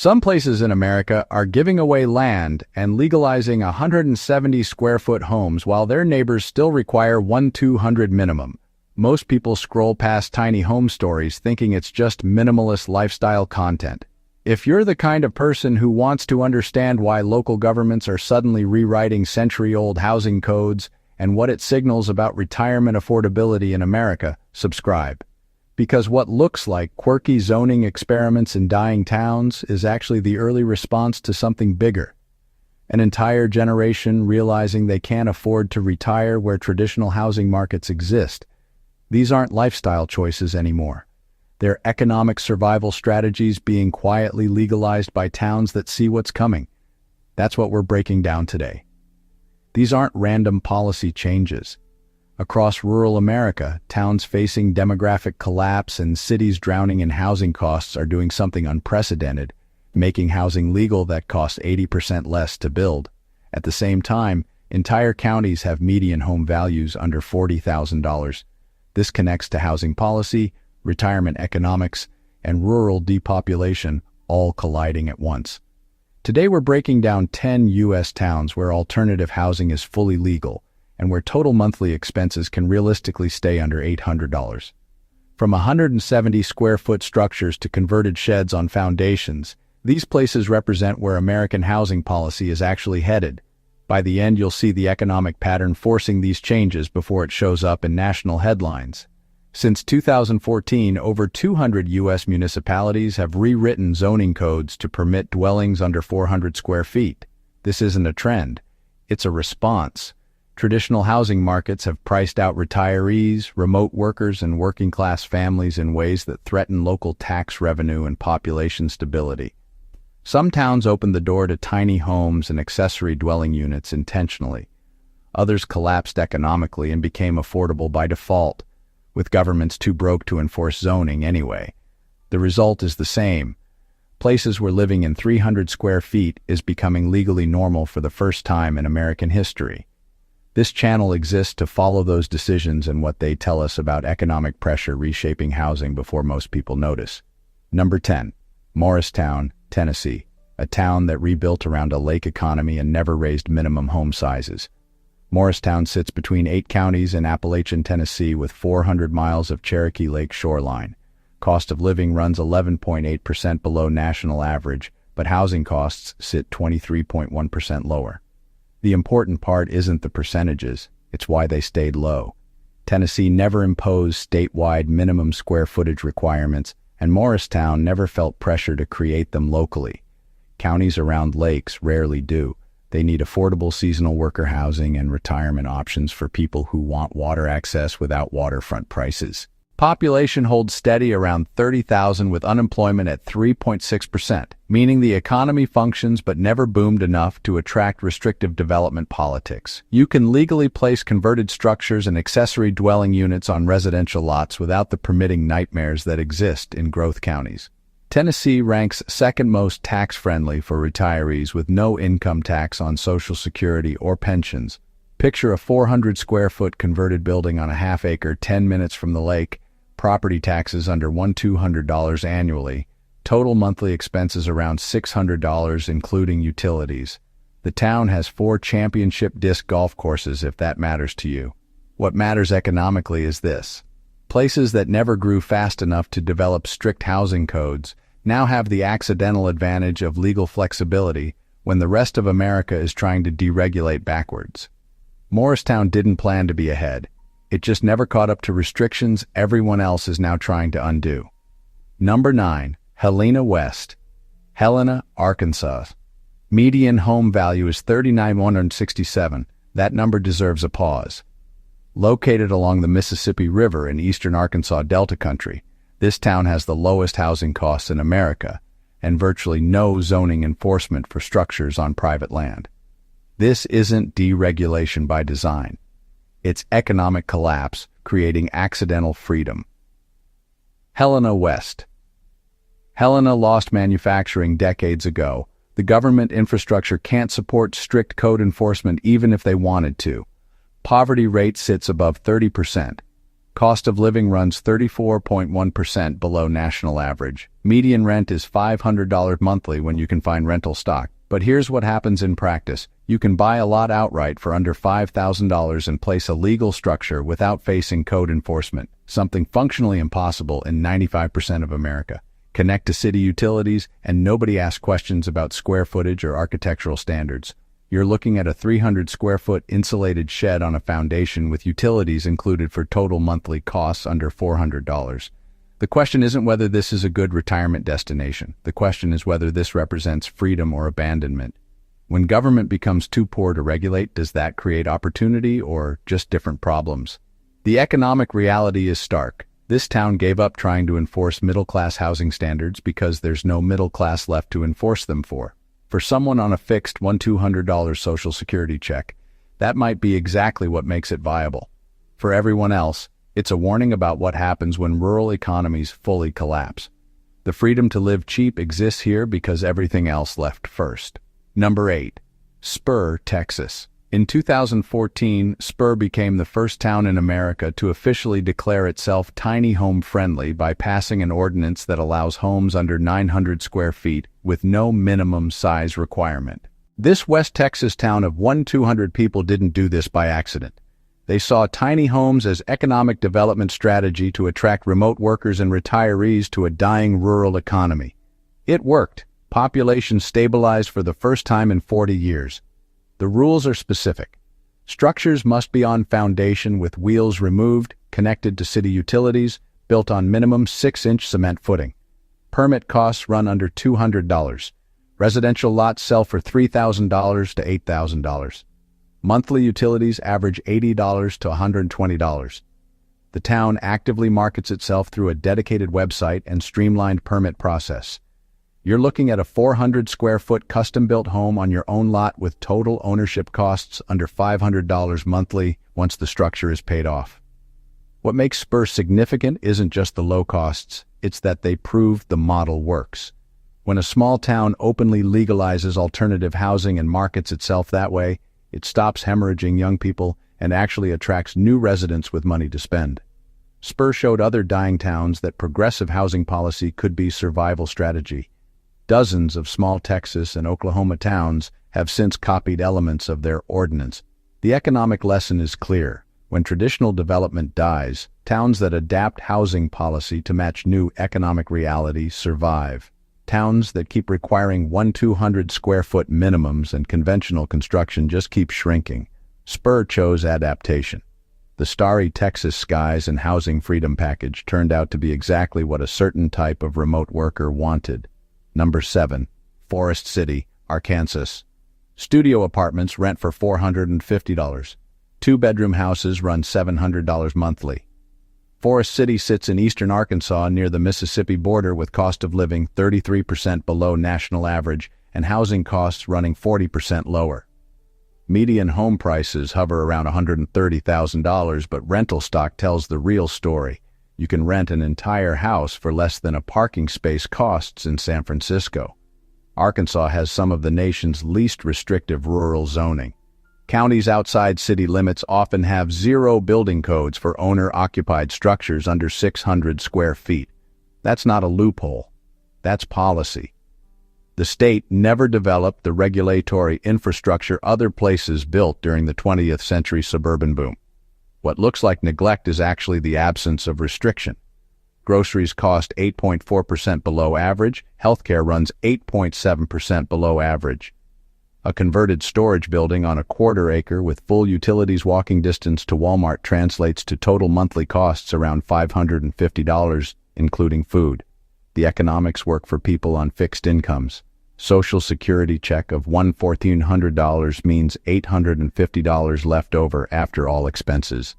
Some places in America are giving away land and legalizing 170-square-foot homes while their neighbors still require 1-200 minimum. Most people scroll past tiny home stories thinking it's just minimalist lifestyle content. If you're the kind of person who wants to understand why local governments are suddenly rewriting century-old housing codes and what it signals about retirement affordability in America, subscribe. Because what looks like quirky zoning experiments in dying towns is actually the early response to something bigger. An entire generation realizing they can't afford to retire where traditional housing markets exist. These aren't lifestyle choices anymore. They're economic survival strategies being quietly legalized by towns that see what's coming. That's what we're breaking down today. These aren't random policy changes. Across rural America, towns facing demographic collapse and cities drowning in housing costs are doing something unprecedented, making housing legal that costs 80% less to build. At the same time, entire counties have median home values under $40,000. This connects to housing policy, retirement economics, and rural depopulation, all colliding at once. Today we're breaking down 10 U.S. towns where alternative housing is fully legal, and where total monthly expenses can realistically stay under $800. From 170-square-foot structures to converted sheds on foundations, these places represent where American housing policy is actually headed. By the end, you'll see the economic pattern forcing these changes before it shows up in national headlines. Since 2014, over 200 U.S. municipalities have rewritten zoning codes to permit dwellings under 400 square feet. This isn't a trend. It's a response. Traditional housing markets have priced out retirees, remote workers, and working-class families in ways that threaten local tax revenue and population stability. Some towns opened the door to tiny homes and accessory dwelling units intentionally. Others collapsed economically and became affordable by default, with governments too broke to enforce zoning anyway. The result is the same. Places where living in 300 square feet is becoming legally normal for the first time in American history. This channel exists to follow those decisions and what they tell us about economic pressure reshaping housing before most people notice. Number 10. Morristown, Tennessee, a town that rebuilt around a lake economy and never raised minimum home sizes. Morristown sits between 8 counties in Appalachian Tennessee with 400 miles of Cherokee Lake shoreline. Cost of living runs 11.8% below national average, but housing costs sit 23.1% lower. The important part isn't the percentages, it's why they stayed low. Tennessee never imposed statewide minimum square footage requirements, and Morristown never felt pressure to create them locally. Counties around lakes rarely do. They need affordable seasonal worker housing and retirement options for people who want water access without waterfront prices. Population holds steady around 30,000 with unemployment at 3.6%, meaning the economy functions but never boomed enough to attract restrictive development politics. You can legally place converted structures and accessory dwelling units on residential lots without the permitting nightmares that exist in growth counties. Tennessee ranks second most tax-friendly for retirees with no income tax on Social Security or pensions. Picture a 400-square-foot converted building on a half-acre 10 minutes from the lake, property taxes under $1,200 annually, total monthly expenses around $600 including utilities. The town has 4 championship disc golf courses if that matters to you. What matters economically is this. Places that never grew fast enough to develop strict housing codes now have the accidental advantage of legal flexibility when the rest of America is trying to deregulate backwards. Morristown didn't plan to be ahead. It just never caught up to restrictions everyone else is now trying to undo. Number 9. Helena-West Helena, Arkansas. Median home value is $39,167. That number deserves a pause. Located along the Mississippi River in eastern Arkansas Delta country, this town has the lowest housing costs in America and virtually no zoning enforcement for structures on private land. This isn't deregulation by design. It's economic collapse creating accidental freedom. Helena-West. Helena lost manufacturing decades ago. The government infrastructure can't support strict code enforcement even if they wanted to. Poverty rate sits above 30%. Cost of living runs 34.1% below national average. Median rent is $500 monthly when you can find rental stock. But here's what happens in practice. You can buy a lot outright for under $5,000 and place a legal structure without facing code enforcement, something functionally impossible in 95% of America. Connect to city utilities, and nobody asks questions about square footage or architectural standards. You're looking at a 300 square foot insulated shed on a foundation with utilities included for total monthly costs under $400. The question isn't whether this is a good retirement destination. The question is whether this represents freedom or abandonment. When government becomes too poor to regulate, does that create opportunity or just different problems? The economic reality is stark. This town gave up trying to enforce middle-class housing standards because there's no middle class left to enforce them for. For someone on a fixed $200 Social Security check, that might be exactly what makes it viable. For everyone else, it's a warning about what happens when rural economies fully collapse. The freedom to live cheap exists here because everything else left first. Number 8. Spur, Texas. In 2014, Spur became the first town in America to officially declare itself tiny home friendly by passing an ordinance that allows homes under 900 square feet with no minimum size requirement. This West Texas town of 200 people didn't do this by accident. They saw tiny homes as economic development strategy to attract remote workers and retirees to a dying rural economy. It worked. Population stabilized for the first time in 40 years. The rules are specific. Structures must be on foundation with wheels removed, connected to city utilities, built on minimum 6-inch cement footing. Permit costs run under $200. Residential lots sell for $3,000 to $8,000. Monthly utilities average $80 to $120. The town actively markets itself through a dedicated website and streamlined permit process. You're looking at a 400 square foot custom-built home on your own lot with total ownership costs under $500 monthly once the structure is paid off. What makes Spur significant isn't just the low costs, it's that they prove the model works. When a small town openly legalizes alternative housing and markets itself that way, it stops hemorrhaging young people and actually attracts new residents with money to spend. Spur showed other dying towns that progressive housing policy could be survival strategy. Dozens of small Texas and Oklahoma towns have since copied elements of their ordinance. The economic lesson is clear. When traditional development dies, towns that adapt housing policy to match new economic reality survive. Towns that keep requiring 200 square foot minimums and conventional construction just keep shrinking. Spur chose adaptation. The starry Texas skies and housing freedom package turned out to be exactly what a certain type of remote worker wanted. Number 7. Forest City, Arkansas. Studio apartments rent for $450. Two-bedroom houses run $700 monthly. Forest City sits in eastern Arkansas near the Mississippi border with cost of living 33% below national average and housing costs running 40% lower. Median home prices hover around $130,000, but rental stock tells the real story. You can rent an entire house for less than a parking space costs in San Francisco. Arkansas has some of the nation's least restrictive rural zoning. Counties outside city limits often have 0 building codes for owner-occupied structures under 600 square feet. That's not a loophole. That's policy. The state never developed the regulatory infrastructure other places built during the 20th century suburban boom. What looks like neglect is actually the absence of restriction. Groceries cost 8.4% below average. Healthcare runs 8.7% below average. A converted storage building on a quarter acre with full utilities walking distance to Walmart translates to total monthly costs around $550, including food. The economics work for people on fixed incomes. Social Security check of $1,400 means $850 left over after all expenses.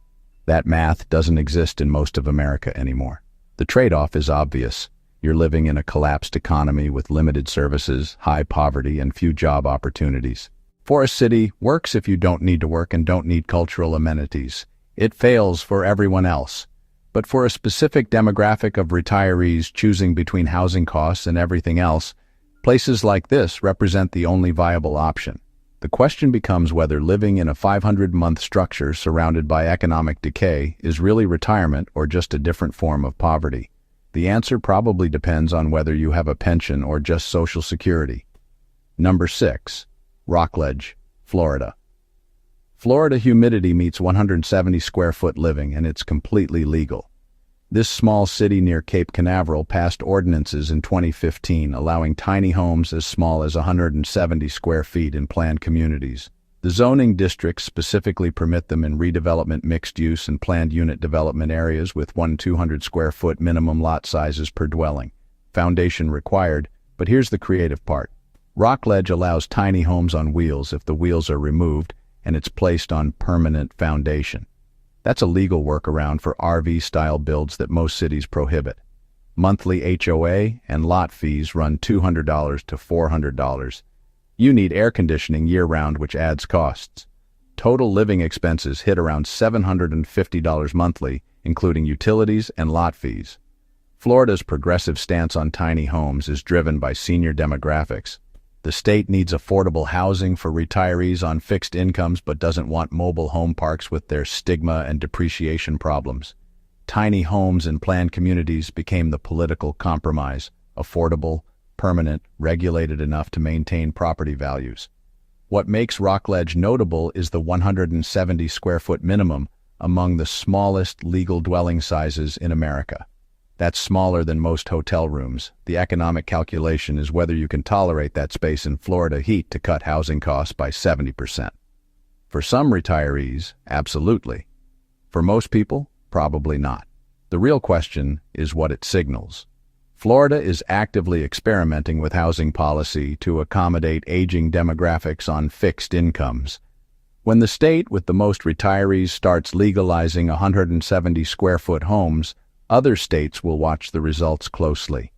That math doesn't exist in most of America anymore. The trade-off is obvious. You're living in a collapsed economy with limited services, high poverty, and few job opportunities. Forest City works if you don't need to work and don't need cultural amenities. It fails for everyone else. But for a specific demographic of retirees choosing between housing costs and everything else, places like this represent the only viable option. The question becomes whether living in a 500-month structure surrounded by economic decay is really retirement or just a different form of poverty. The answer probably depends on whether you have a pension or just Social Security. Number 6. Rockledge, Florida. Florida humidity meets 170 square foot living, and it's completely legal. This small city near Cape Canaveral passed ordinances in 2015 allowing tiny homes as small as 170 square feet in planned communities. The zoning districts specifically permit them in redevelopment, mixed-use, and planned unit development areas with 200 square foot minimum lot sizes per dwelling. Foundation required, but here's the creative part. Rockledge allows tiny homes on wheels if the wheels are removed and it's placed on permanent foundation. That's a legal workaround for RV-style builds that most cities prohibit. Monthly HOA and lot fees run $200 to $400. You need air conditioning year-round, which adds costs. Total living expenses hit around $750 monthly, including utilities and lot fees. Florida's progressive stance on tiny homes is driven by senior demographics. The state needs affordable housing for retirees on fixed incomes but doesn't want mobile home parks with their stigma and depreciation problems. Tiny homes in planned communities became the political compromise: affordable, permanent, regulated enough to maintain property values. What makes Rockledge notable is the 170 square foot minimum, among the smallest legal dwelling sizes in America. That's smaller than most hotel rooms. The economic calculation is whether you can tolerate that space in Florida heat to cut housing costs by 70%. For some retirees, absolutely. For most people, probably not. The real question is what it signals. Florida is actively experimenting with housing policy to accommodate aging demographics on fixed incomes. When the state with the most retirees starts legalizing 170 square foot homes, other states will watch the results closely.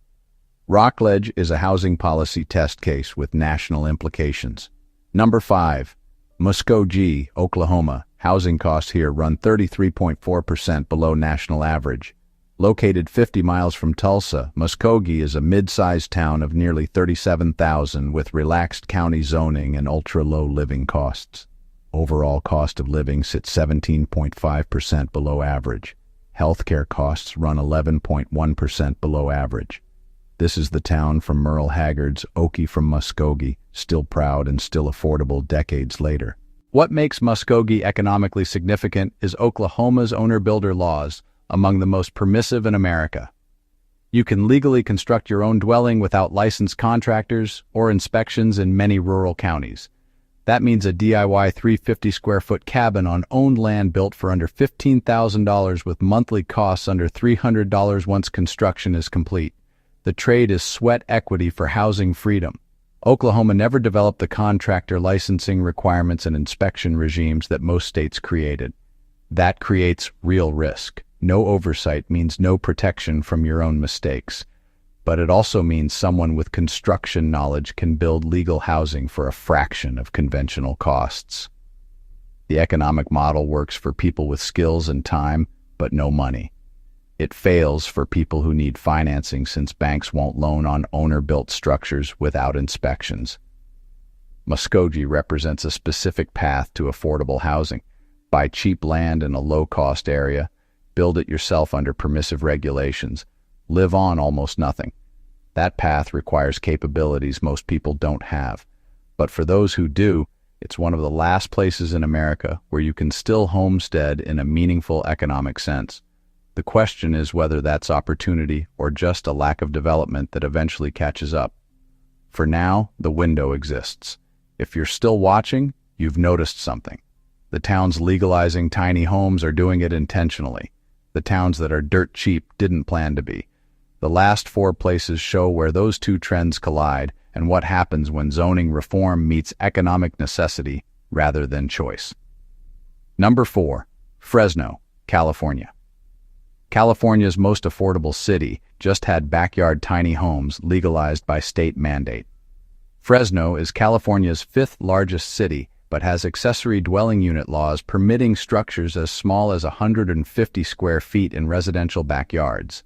Rockledge is a housing policy test case with national implications. Number 5. Muskogee, Oklahoma. Housing costs here run 33.4% below national average. Located 50 miles from Tulsa, Muskogee is a mid-sized town of nearly 37,000 with relaxed county zoning and ultra-low living costs. Overall cost of living sits 17.5% below average. Healthcare costs run 11.1% below average. This is the town from Merle Haggard's Okie from Muskogee, still proud and still affordable decades later. What makes Muskogee economically significant is Oklahoma's owner-builder laws, among the most permissive in America. You can legally construct your own dwelling without licensed contractors or inspections in many rural counties. That means a DIY 350 square foot cabin on owned land built for under $15,000 with monthly costs under $300 once construction is complete. The trade is sweat equity for housing freedom. Oklahoma never developed the contractor licensing requirements and inspection regimes that most states created. That creates real risk. No oversight means no protection from your own mistakes. But it also means someone with construction knowledge can build legal housing for a fraction of conventional costs. The economic model works for people with skills and time, but no money. It fails for people who need financing since banks won't loan on owner-built structures without inspections. Muskogee represents a specific path to affordable housing. Buy cheap land in a low-cost area, build it yourself under permissive regulations, live on almost nothing. That path requires capabilities most people don't have. But for those who do, it's one of the last places in America where you can still homestead in a meaningful economic sense. The question is whether that's opportunity or just a lack of development that eventually catches up. For now, the window exists. If you're still watching, you've noticed something. The towns legalizing tiny homes are doing it intentionally. The towns that are dirt cheap didn't plan to be. The last 4 places show where those two trends collide and what happens when zoning reform meets economic necessity rather than choice. Number 4. Fresno, California. California's most affordable city just had backyard tiny homes legalized by state mandate. Fresno is California's 5th largest city, but has accessory dwelling unit laws permitting structures as small as 150 square feet in residential backyards.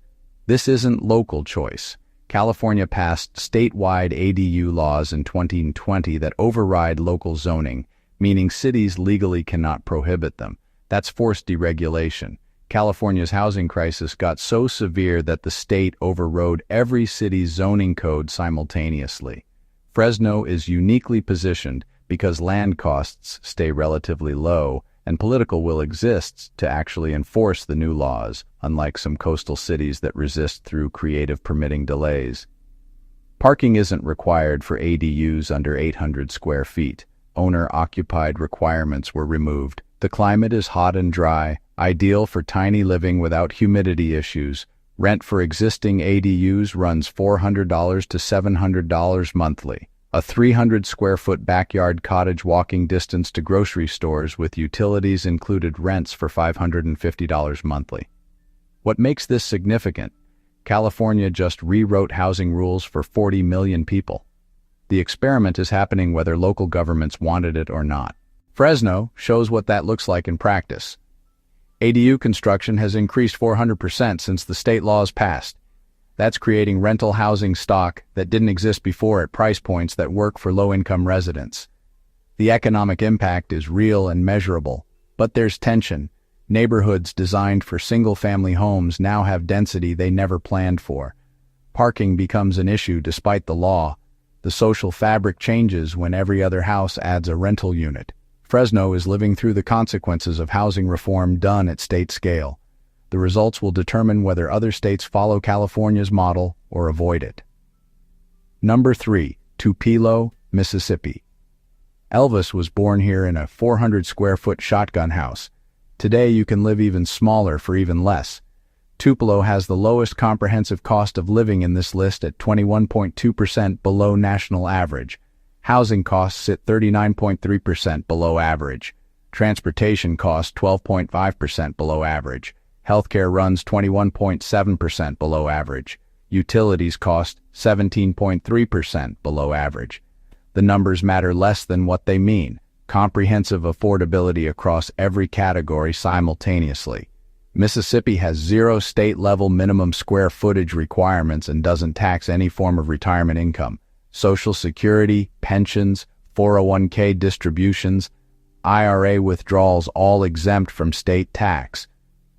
This isn't local choice. California passed statewide ADU laws in 2020 that override local zoning, meaning cities legally cannot prohibit them. That's forced deregulation. California's housing crisis got so severe that the state overrode every city's zoning code simultaneously. Fresno is uniquely positioned because land costs stay relatively low and political will exists to actually enforce the new laws, unlike some coastal cities that resist through creative permitting delays. Parking isn't required for ADUs under 800 square feet. Owner-occupied requirements were removed. The climate is hot and dry, ideal for tiny living without humidity issues. Rent for existing ADUs runs $400 to $700 monthly. A 300-square-foot backyard cottage walking distance to grocery stores with utilities included rents for $550 monthly. What makes this significant? California just rewrote housing rules for 40 million people. The experiment is happening whether local governments wanted it or not. Fresno shows what that looks like in practice. ADU construction has increased 400% since the state laws passed. That's creating rental housing stock that didn't exist before at price points that work for low-income residents. The economic impact is real and measurable, but there's tension. Neighborhoods designed for single-family homes now have density they never planned for. Parking becomes an issue despite the law. The social fabric changes when every other house adds a rental unit. Fresno is living through the consequences of housing reform done at state scale. The results will determine whether other states follow California's model or avoid it. Number 3, Tupelo, Mississippi. Elvis was born here in a 400-square-foot shotgun house. Today you can live even smaller for even less. Tupelo has the lowest comprehensive cost of living in this list at 21.2% below national average. Housing costs sit 39.3% below average. Transportation costs 12.5% below average. Healthcare runs 21.7% below average. Utilities cost 17.3% below average. The numbers matter less than what they mean. Comprehensive affordability across every category simultaneously. Mississippi has 0 state-level minimum square footage requirements and doesn't tax any form of retirement income. Social Security, pensions, 401k distributions, IRA withdrawals all exempt from state tax.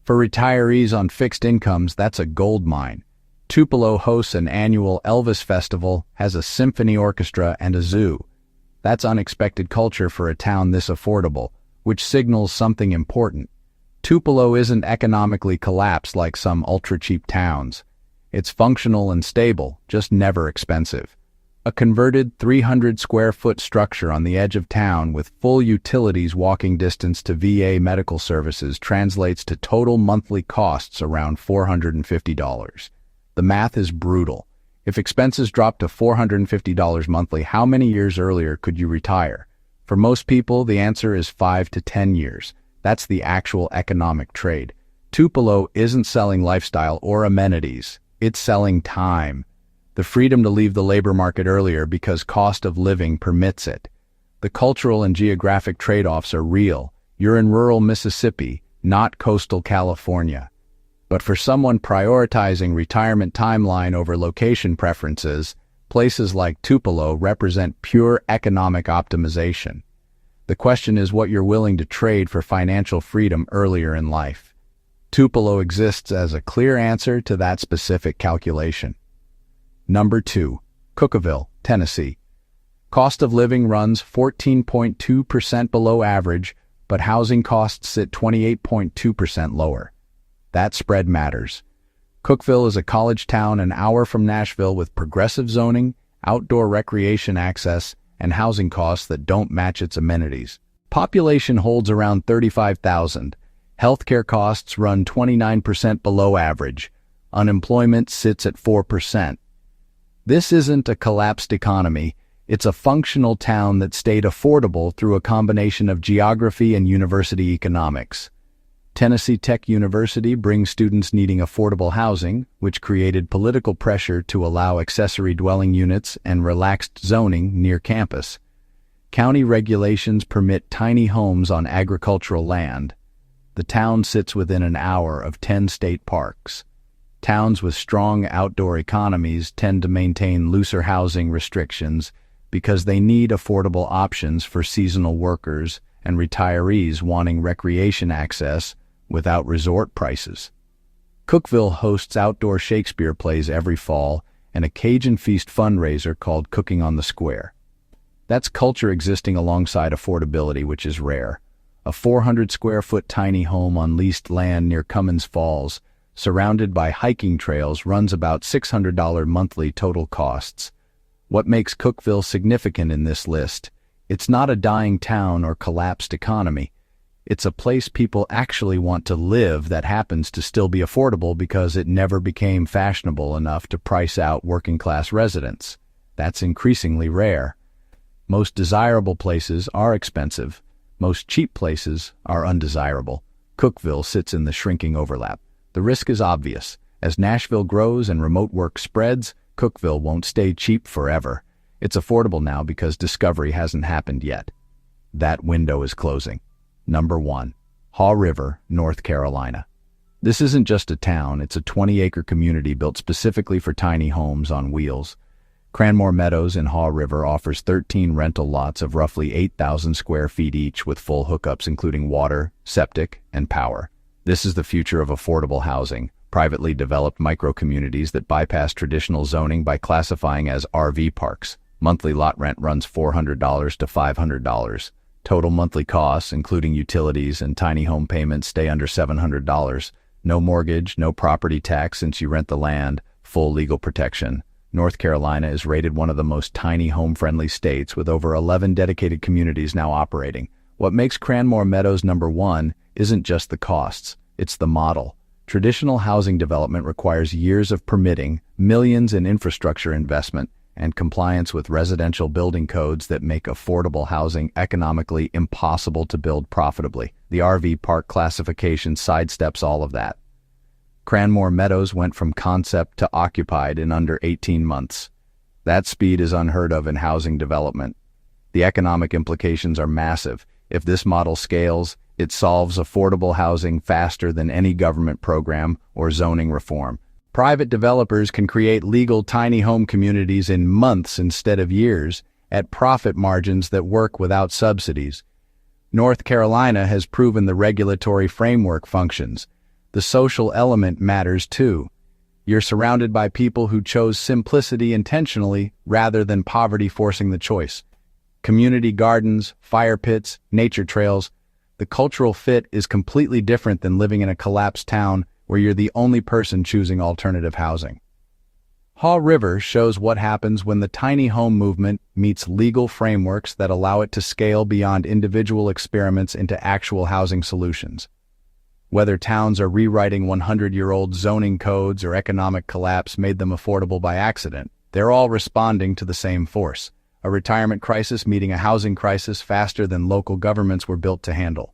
For retirees on fixed incomes, that's a gold mine. Tupelo hosts an annual Elvis Festival, has a symphony orchestra and a zoo. That's unexpected culture for a town this affordable, which signals something important. Tupelo isn't economically collapsed like some ultra-cheap towns. It's functional and stable, just never expensive. A converted 300-square-foot structure on the edge of town with full utilities walking distance to VA medical services translates to total monthly costs around $450. The math is brutal. If expenses drop to $450 monthly, how many years earlier could you retire? For most people, the answer is 5 to 10 years. That's the actual economic trade. Tupelo isn't selling lifestyle or amenities. It's selling time. The freedom to leave the labor market earlier because cost of living permits it. The cultural and geographic trade-offs are real. You're in rural Mississippi, not coastal California. But for someone prioritizing retirement timeline over location preferences, places like Tupelo represent pure economic optimization. The question is what you're willing to trade for financial freedom earlier in life. Tupelo exists as a clear answer to that specific calculation. Number 2, Cookeville, Tennessee. Cost of living runs 14.2% below average, but housing costs sit 28.2% lower. That spread matters. Cookeville is a college town an hour from Nashville with progressive zoning, outdoor recreation access, and housing costs that don't match its amenities. Population holds around 35,000. Healthcare costs run 29% below average. Unemployment sits at 4%. This isn't a collapsed economy. It's a functional town that stayed affordable through a combination of geography and university economics. Tennessee Tech University brings students needing affordable housing, which created political pressure to allow accessory dwelling units and relaxed zoning near campus. County regulations permit tiny homes on agricultural land. The town sits within an hour of 10 state parks. Towns with strong outdoor economies tend to maintain looser housing restrictions because they need affordable options for seasonal workers and retirees wanting recreation access without resort prices. Cookeville hosts outdoor Shakespeare plays every fall and a Cajun Feast fundraiser called Cooking on the Square. That's culture existing alongside affordability, which is rare. A 400-square-foot tiny home on leased land near Cummins Falls, surrounded by hiking trails, runs about $600 monthly total costs. What makes Cookeville significant in this list? It's not a dying town or collapsed economy. It's a place people actually want to live that happens to still be affordable because it never became fashionable enough to price out working-class residents. That's increasingly rare. Most desirable places are expensive. Most cheap places are undesirable. Cookeville sits in the shrinking overlap. The risk is obvious. As Nashville grows and remote work spreads, Cookeville won't stay cheap forever. It's affordable now because discovery hasn't happened yet. That window is closing. Number 1. Haw River, North Carolina. This isn't just a town, it's a 20-acre community built specifically for tiny homes on wheels. Cranmore Meadows in Haw River offers 13 rental lots of roughly 8,000 square feet each with full hookups including water, septic, and power. This is the future of affordable housing, privately developed micro-communities that bypass traditional zoning by classifying as RV parks. Monthly lot rent runs $400 to $500. Total monthly costs, including utilities and tiny home payments, stay under $700. No mortgage, no property tax since you rent the land, full legal protection. North Carolina is rated one of the most tiny home-friendly states with over 11 dedicated communities now operating. What makes Cranmore Meadows number 1 isn't just the costs, it's the model. Traditional housing development requires years of permitting, millions in infrastructure investment, and compliance with residential building codes that make affordable housing economically impossible to build profitably. The RV park classification sidesteps all of that. Cranmore Meadows went from concept to occupied in under 18 months. That speed is unheard of in housing development. The economic implications are massive. If this model scales, it solves affordable housing faster than any government program or zoning reform. Private developers can create legal tiny home communities in months instead of years at profit margins that work without subsidies. North Carolina has proven the regulatory framework functions. The social element matters too. You're surrounded by people who chose simplicity intentionally rather than poverty forcing the choice. Community gardens, fire pits, nature trails. The cultural fit is completely different than living in a collapsed town where you're the only person choosing alternative housing. Haw River shows what happens when the tiny home movement meets legal frameworks that allow it to scale beyond individual experiments into actual housing solutions. Whether towns are rewriting 100-year-old zoning codes or economic collapse made them affordable by accident, they're all responding to the same force. A retirement crisis meeting a housing crisis faster than local governments were built to handle.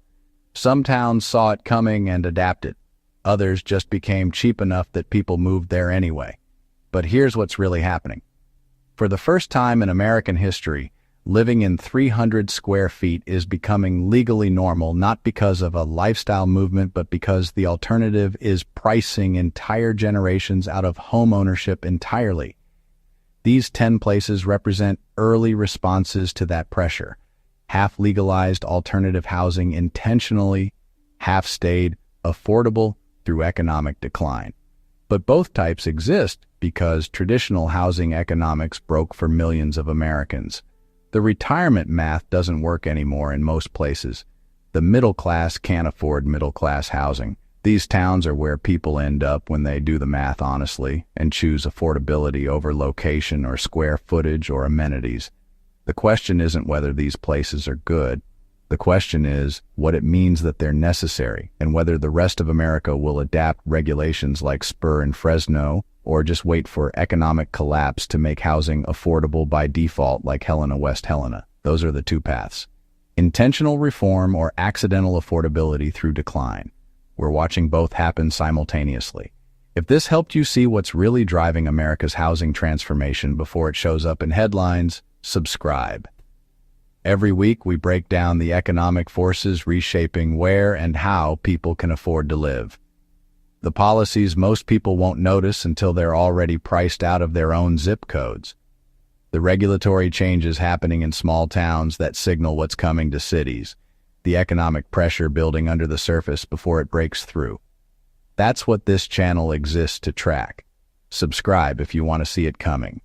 Some towns saw it coming and adapted. Others just became cheap enough that people moved there anyway. But here's what's really happening. For the first time in American history, living in 300 square feet is becoming legally normal, not because of a lifestyle movement, but because the alternative is pricing entire generations out of home ownership entirely. These 10 places represent early responses to that pressure. Half legalized alternative housing intentionally, half stayed affordable through economic decline. But both types exist because traditional housing economics broke for millions of Americans. The retirement math doesn't work anymore in most places. The middle class can't afford middle class housing. These towns are where people end up when they do the math honestly and choose affordability over location or square footage or amenities. The question isn't whether these places are good. The question is what it means that they're necessary and whether the rest of America will adapt regulations like Spur and Fresno or just wait for economic collapse to make housing affordable by default like Helena-West Helena. Those are the two paths. Intentional reform or accidental affordability through decline. We're watching both happen simultaneously. If this helped you see what's really driving America's housing transformation before it shows up in headlines, subscribe. Every week we break down the economic forces reshaping where and how people can afford to live. The policies most people won't notice until they're already priced out of their own zip codes. The regulatory changes happening in small towns that signal what's coming to cities. The economic pressure building under the surface before it breaks through. That's what this channel exists to track. Subscribe if you want to see it coming.